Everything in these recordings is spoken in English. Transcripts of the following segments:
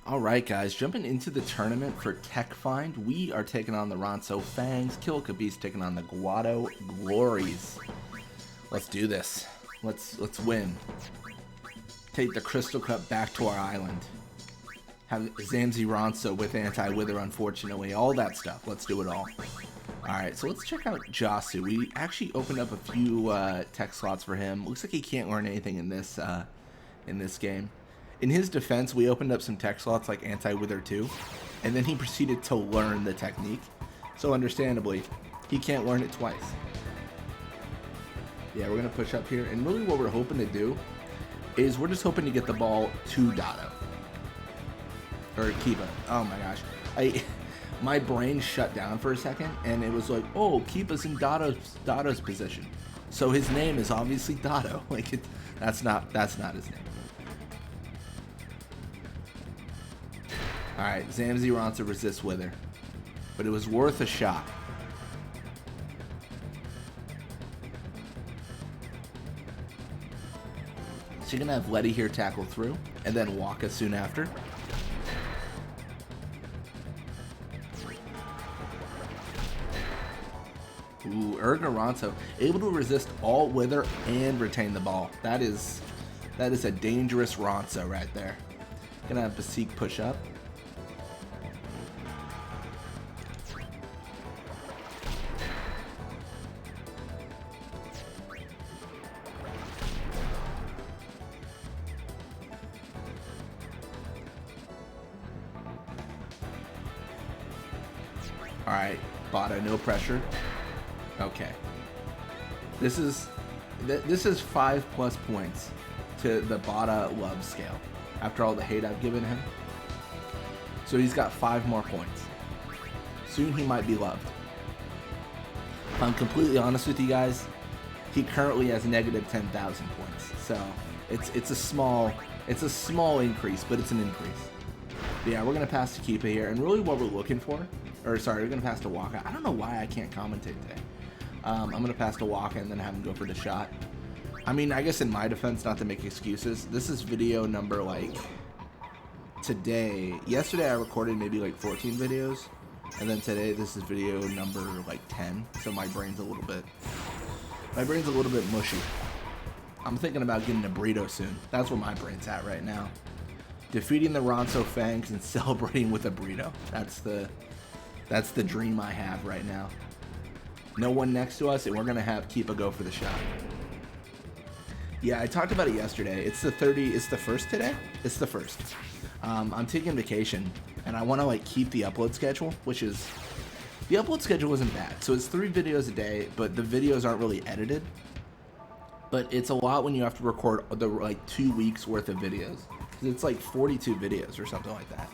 Alright guys, jumping into the tournament for Tech Find, we are taking on the Ronso Fangs, Keepa's taking on the Guado Glories. Let's do this. Let's win. Take the Crystal Cup back to our island. Have Zamzi Ronso with anti-wither, unfortunately. All that stuff. Let's do it all. Alright, so let's check out Jasu. We actually opened up a few tech slots for him. Looks like he can't learn anything in this game. In his defense, we opened up some tech slots like anti-wither 2, and then he proceeded to learn the technique. So understandably, he can't learn it twice. Yeah, we're going to push up here, and really what we're hoping to do is we're just hoping to get the ball to Dotto. Or Keepa. Oh my gosh. My brain shut down for a second, and it was like, oh, Keepa's in Dotto's position. So his name is obviously Dotto. Like, that's not his name. Alright, Zamzi Ronso resists Wither. But it was worth a shot. So you're going to have Letty here tackle through, and then Waka soon after. Ooh, Ronso able to resist all Wither and retain the ball. That is a dangerous Ronso right there. Gonna have Besaid push up. Alright, Bada, no pressure. Okay. This is 5+ points to the Bada love scale after all the hate I've given him. So he's got 5 more points. Soon he might be loved. If I'm completely honest with you guys, he currently has negative 10,000 points. So it's a small increase, but it's an increase. But yeah, we're gonna pass to Keepa here, and really what we're looking for. Or sorry, we're gonna pass to Waka. I don't know why I can't commentate today. I'm gonna pass to Waka and then have him go for the shot. I mean, I guess in my defense, not to make excuses, this is video number like today. Yesterday I recorded maybe like 14 videos, and then today this is video number like 10. So my brain's a little bit mushy. I'm thinking about getting a burrito soon. That's where my brain's at right now. Defeating the Ronso Fangs and celebrating with a burrito. That's the dream I have right now. No one next to us, and we're gonna have Keepa go for the shot. Yeah, I talked about it yesterday. It's the first today? It's the first. I'm taking vacation, and I want to like keep the upload schedule, the upload schedule isn't bad. So it's 3 videos a day, but the videos aren't really edited. But it's a lot when you have to record the like 2 weeks worth of videos. It's like 42 videos or something like that.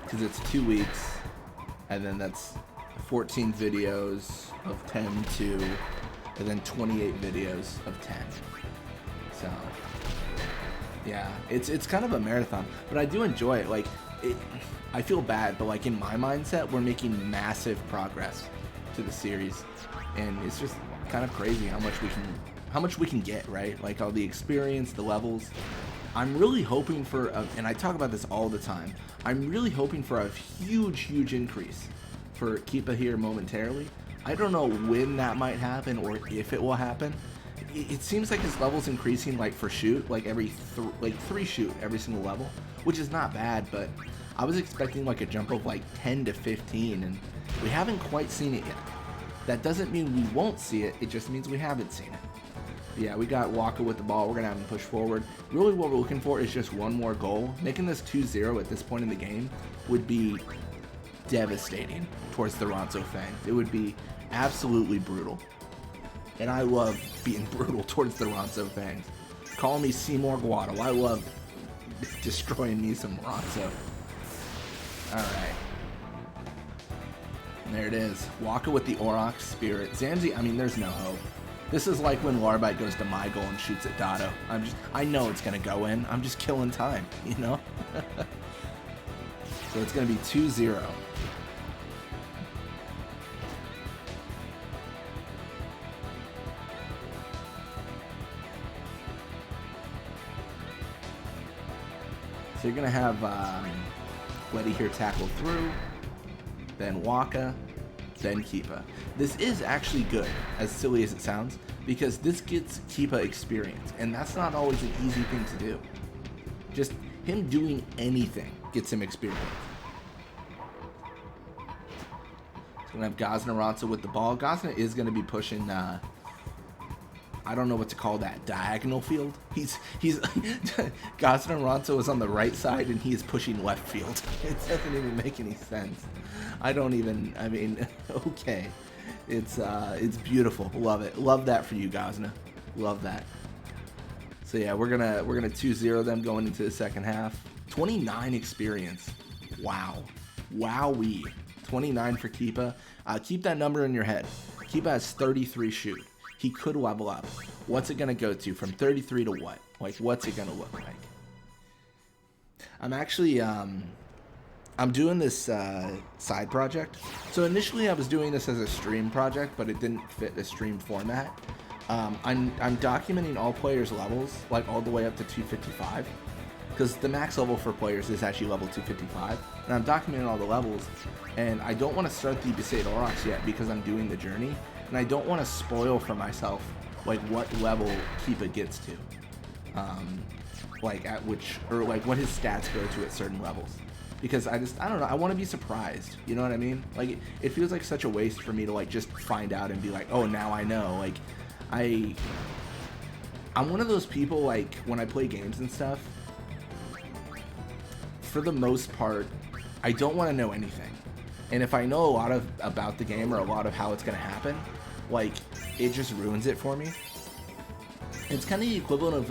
Because it's 2 weeks, and then that's 14 videos of 10 to, and then 28 videos of 10. So yeah, it's kind of a marathon, but I do enjoy it. Like, I feel bad, but like in my mindset, we're making massive progress to the series, and it's just kind of crazy how much we can get, right? Like all the experience, the levels. I'm really hoping for, and I talk about this all the time, I'm really hoping for a huge increase for Keepa here momentarily. I don't know when that might happen or if it will happen. It seems like his level's increasing like for shoot, like every 3 shoot every single level, which is not bad, but I was expecting like a jump of like 10 to 15, and we haven't quite seen it yet. That doesn't mean we won't see it, it just means we haven't seen it. Yeah, we got Waka with the ball. We're going to have him push forward. Really what we're looking for is just one more goal. Making this 2-0 at this point in the game would be devastating towards the Ronso Fangs. It would be absolutely brutal. And I love being brutal towards the Ronso Fangs. Call me Seymour Guado. I love destroying me some Ronso. Alright. There it is. Waka with the Aurochs Spirit. Zamzi, I mean, there's no hope. This is like when Larbite goes to my goal and shoots at Dotto. I know it's gonna go in. I'm just killing time, you know? So it's gonna be 2-0. So you're gonna have Letty here tackle through, then Waka, then Keepa. This is actually good, as silly as it sounds, because this gets Keepa experience, and that's not always an easy thing to do. Just him doing anything gets him experience. So we're gonna have Gazna Ronso with the ball. Gazna is gonna be pushing I don't know what to call that, diagonal field. He's Gazna Ronso is on the right side and he is pushing left field. It doesn't even make any sense. I mean, okay. It's beautiful. Love it. Love that for you, Gazna. Love that. So yeah, we're gonna 2-0 them going into the second half. 29 experience. Wow. Wowee. 29 for Keepa. Keep that number in your head. Keepa has 33 shoot. He could level up. What's it gonna go to from 33 to what? Like, what's it gonna look like? I'm actually I'm doing this side project. So initially I was doing this as a stream project, but it didn't fit the stream format. I'm documenting all players' levels, like all the way up to 255, because the max level for players is actually level 255, and I'm documenting all the levels. And I don't want to start the Besaid Aurochs yet because I'm doing the journey, and I don't want to spoil for myself like what level Keepa gets to, like at which, or like what his stats go to at certain levels. Because I don't know, I want to be surprised, you know what I mean? Like, it feels like such a waste for me to like just find out and be like, oh, now I know. Like, I'm one of those people, like, when I play games and stuff, for the most part, I don't want to know anything. And if I know a lot about the game or a lot of how it's going to happen, like, it just ruins it for me. It's kind of the equivalent of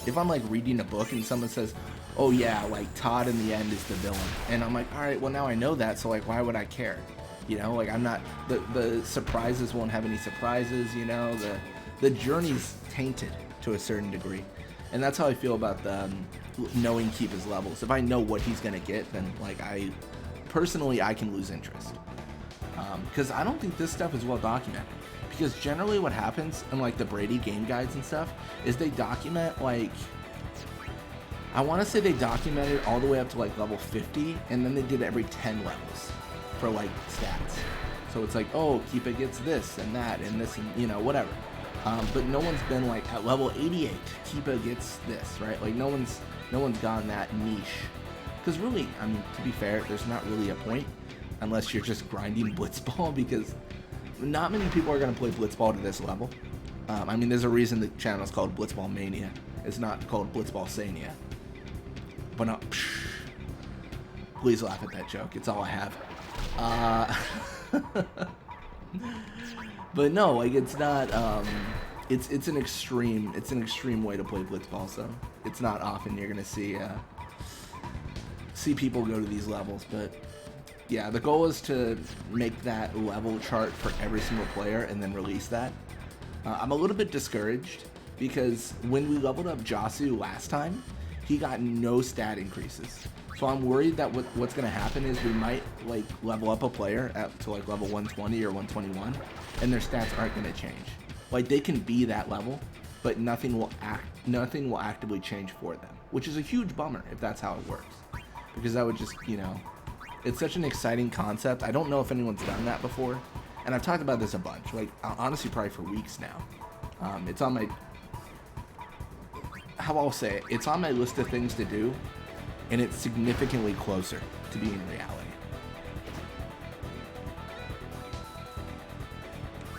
if I'm like reading a book and someone says, oh yeah, like Todd in the end is the villain, and I'm like, all right, well now I know that, so like why would I care? You know, like I'm not, the surprises won't have any surprises, you know, the journey's tainted to a certain degree. And that's how I feel about the knowing Keepa's levels. If I know what he's gonna get, then like I can lose interest, because I don't think this stuff is well documented. Because generally what happens in like the Brady game guides and stuff is they document, like, I want to say they documented all the way up to like level 50, and then they did every 10 levels for like stats. So it's like, oh, Keepa gets this and that and this and, you know, whatever. But no one's been like at level 88, Keepa gets this, right? Like no one's gone that niche. Because really, I mean, to be fair, there's not really a point unless you're just grinding Blitzball, because not many people are going to play Blitzball to this level. I mean, there's a reason the channel is called Blitzball Mania. It's not called Blitzball Sania. But no, please laugh at that joke. It's all I have. But no, like it's not. It's an extreme way to play Blitzball. So it's not often you're gonna see people go to these levels. But yeah, the goal is to make that level chart for every single player and then release that. I'm a little bit discouraged because when we leveled up Jasu last time, he got no stat increases. So I'm worried that what's going to happen is we might like level up a player to like level 120 or 121, and their stats aren't going to change. Like they can be that level, but nothing will actively change for them, which is a huge bummer if that's how it works. Because that would just, you know, it's such an exciting concept. I don't know if anyone's done that before, and I've talked about this a bunch, like honestly probably for weeks now. It's on my, how I'll say it, it's on my list of things to do, and it's significantly closer to being reality.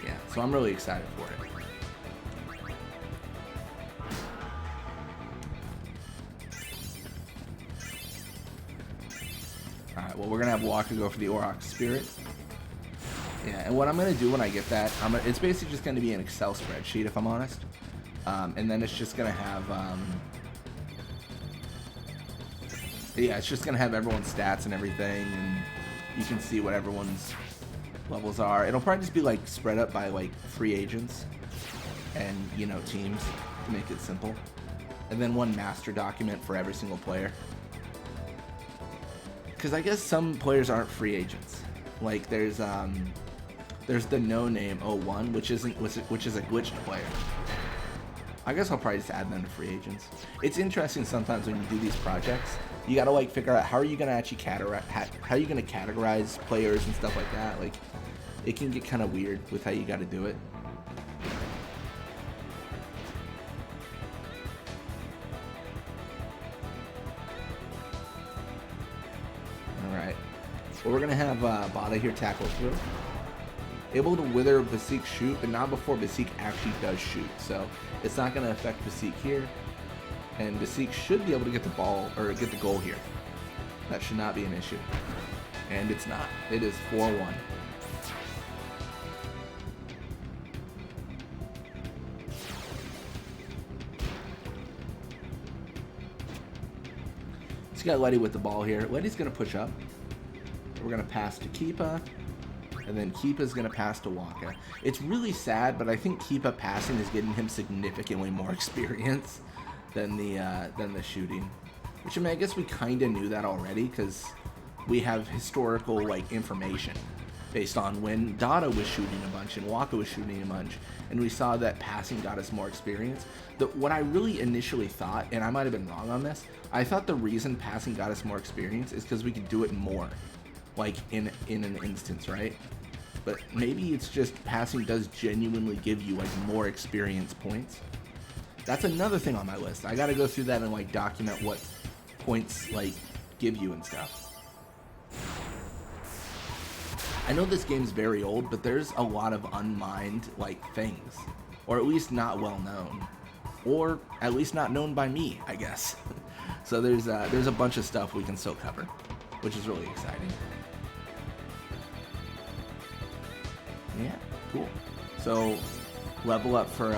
Yeah, so I'm really excited for it. Alright, well we're gonna have Walker go for the Aurochs Spirit. Yeah, and what I'm gonna do when I get that, it's basically just gonna be an Excel spreadsheet if I'm honest. And then it's just gonna have, yeah, it's just gonna have everyone's stats and everything, and you can see what everyone's levels are. It'll probably just be like spread up by like free agents and, you know, teams to make it simple. And then one master document for every single player. Because I guess some players aren't free agents. Like there's the no name 01, which is a glitched player. I guess I'll probably just add them to free agents. It's interesting sometimes when you do these projects you gotta like figure out how are you gonna actually how are you gonna categorize players and stuff like that. Like, it can get kind of weird with how you gotta do it. Alright. Well, we're gonna have Bada here tackle through. Able to wither Besaid shoot, but not before Besaid actually does shoot. So it's not gonna affect Besaid here. And Besaid should be able to get the ball, or get the goal here. That should not be an issue. And it's not. It is 4-1. Let's get Letty with the ball here. Letty's going to push up. We're going to pass to Keepa. And then Keepa's going to pass to Waka. It's really sad, but I think Keepa passing is getting him significantly more experience than the shooting. Which, I mean, I guess we kind of knew that already because we have historical like information based on when Dada was shooting a bunch and Waka was shooting a bunch, and we saw that passing got us more experience. What I really initially thought, and I might have been wrong on this, I thought the reason passing got us more experience is because we could do it more, like in an instance, right? But maybe it's just passing does genuinely give you like more experience points. That's another thing on my list. I gotta go through that and like document what points like give you and stuff. I know this game's very old, but there's a lot of unmined like things, or at least not well known, or at least not known by me, I guess. So there's a bunch of stuff we can still cover, which is really exciting. Yeah, cool. So level up for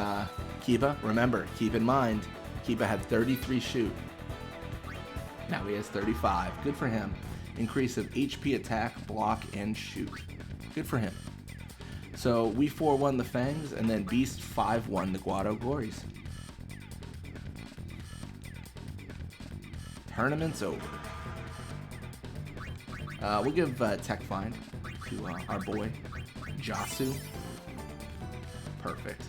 Keepa. Remember, keep in mind, Keepa had 33 shoot. Now he has 35. Good for him. Increase of HP, attack, block, and shoot. Good for him. So we 4-1 the Fangs, and then Beast 5-1 the Guado Glories. Tournament's over. We'll give Tech Find to our boy, Jasu. Perfect.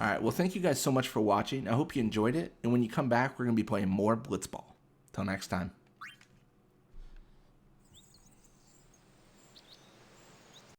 Alright, well thank you guys so much for watching. I hope you enjoyed it, and when you come back, we're going to be playing more Blitzball. Till next time.